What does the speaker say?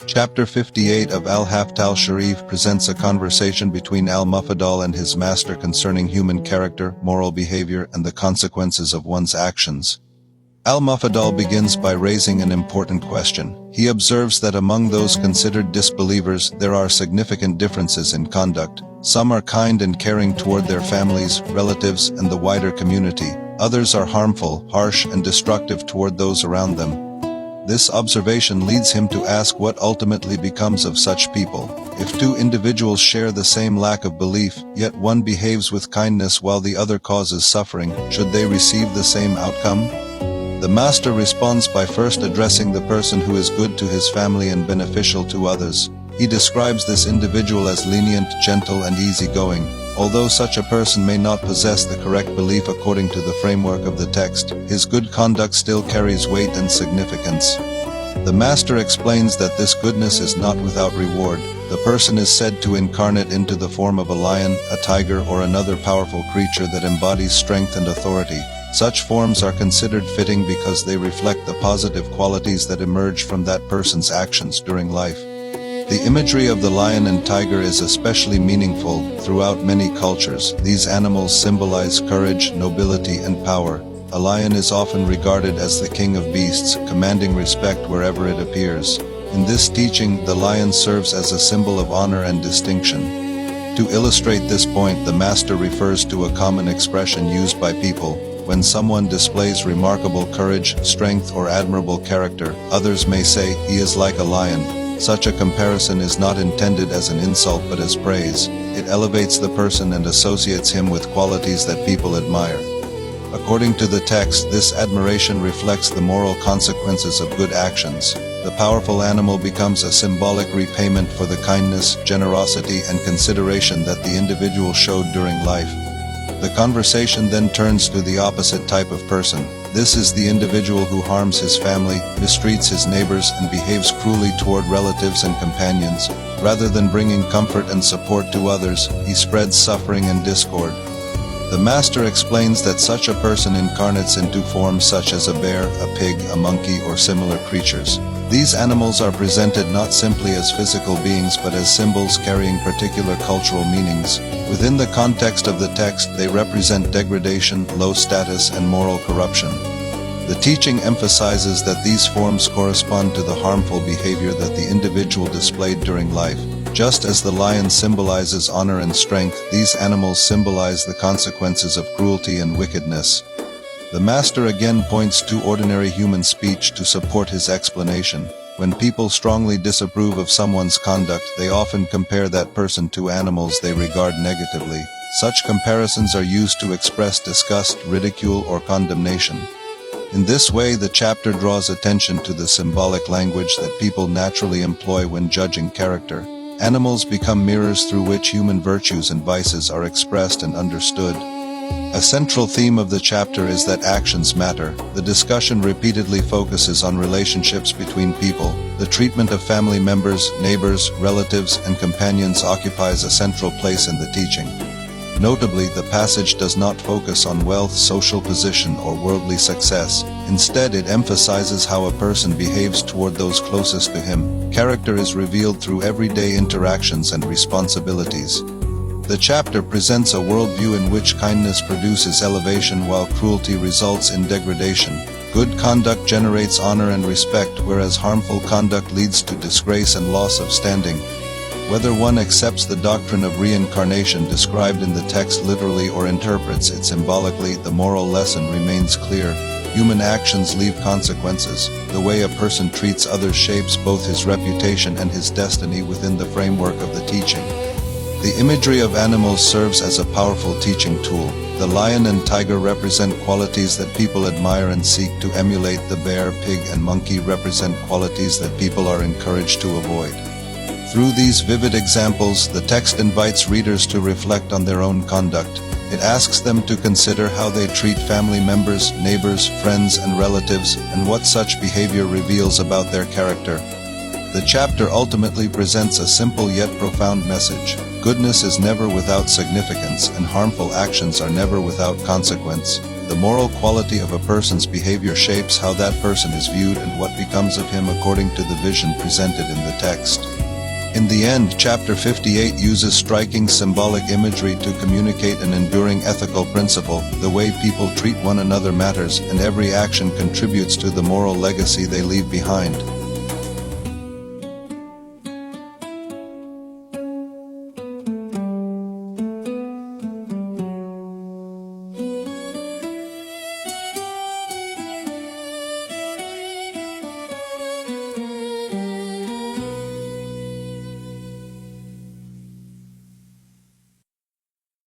Chapter 58 of Al-Haft al-Shareef presents a conversation between al-Mufaddal and his master concerning human character, moral behavior, and the consequences of one's actions. Al-Mufaddal begins by raising an important question. He observes that among those considered disbelievers, there are significant differences in conduct. Some are kind and caring toward their families, relatives, and the wider community. Others are harmful, harsh, and destructive toward those around them. This observation leads him to ask what ultimately becomes of such people. If two individuals share the same lack of belief, yet one behaves with kindness while the other causes suffering, should they receive the same outcome? The master responds by first addressing the person who is good to his family and beneficial to others. He describes this individual as lenient, gentle, and easygoing. Although such a person may not possess the correct belief according to the framework of the text, his good conduct still carries weight and significance. The master explains that this goodness is not without reward. The person is said to incarnate into the form of a lion, a tiger, or another powerful creature that embodies strength and authority. Such forms are considered fitting because they reflect the positive qualities that emerge from that person's actions during life. The imagery of the lion and tiger is especially meaningful throughout many cultures. These animals symbolize courage, nobility, and power. A lion is often regarded as the king of beasts, commanding respect wherever it appears. In this teaching, the lion serves as a symbol of honor and distinction. To illustrate this point, the master refers to a common expression used by people. When someone displays remarkable courage, strength, or admirable character, others may say, "He is like a lion." Such a comparison is not intended as an insult but as praise. It elevates the person and associates him with qualities that people admire. According to the text, this admiration reflects the moral consequences of good actions. The powerful animal becomes a symbolic repayment for the kindness, generosity, and consideration that the individual showed during life. The conversation then turns to the opposite type of person. This is the individual who harms his family, mistreats his neighbors, and behaves cruelly toward relatives and companions. Rather than bringing comfort and support to others, he spreads suffering and discord. The master explains that such a person incarnates into forms such as a bear, a pig, a monkey, or similar creatures. These animals are presented not simply as physical beings but as symbols carrying particular cultural meanings. Within the context of the text, they represent degradation, low status, and moral corruption. The teaching emphasizes that these forms correspond to the harmful behavior that the individual displayed during life. Just as the lion symbolizes honor and strength, these animals symbolize the consequences of cruelty and wickedness. The master again points to ordinary human speech to support his explanation. When people strongly disapprove of someone's conduct, they often compare that person to animals they regard negatively. Such comparisons are used to express disgust, ridicule, or condemnation. In this way, the chapter draws attention to the symbolic language that people naturally employ when judging character. Animals become mirrors through which human virtues and vices are expressed and understood. A central theme of the chapter is that actions matter. The discussion repeatedly focuses on relationships between people. The treatment of family members, neighbors, relatives, and companions occupies a central place in the teaching. Notably, the passage does not focus on wealth, social position, or worldly success. Instead, it emphasizes how a person behaves toward those closest to him. Character is revealed through everyday interactions and responsibilities. The chapter presents a worldview in which kindness produces elevation while cruelty results in degradation. Good conduct generates honor and respect, whereas harmful conduct leads to disgrace and loss of standing. Whether one accepts the doctrine of reincarnation described in the text literally or interprets it symbolically, the moral lesson remains clear. Human actions leave consequences. The way a person treats others shapes both his reputation and his destiny within the framework of the teaching. The imagery of animals serves as a powerful teaching tool. The lion and tiger represent qualities that people admire and seek to emulate. The bear, pig, and monkey represent qualities that people are encouraged to avoid. Through these vivid examples, the text invites readers to reflect on their own conduct. It asks them to consider how they treat family members, neighbors, friends, and relatives, and what such behavior reveals about their character. The chapter ultimately presents a simple yet profound message. Goodness is never without significance, and harmful actions are never without consequence. The moral quality of a person's behavior shapes how that person is viewed and what becomes of him according to the vision presented in the text. In the end, chapter 58 uses striking symbolic imagery to communicate an enduring ethical principle. The way people treat one another matters, and every action contributes to the moral legacy they leave behind.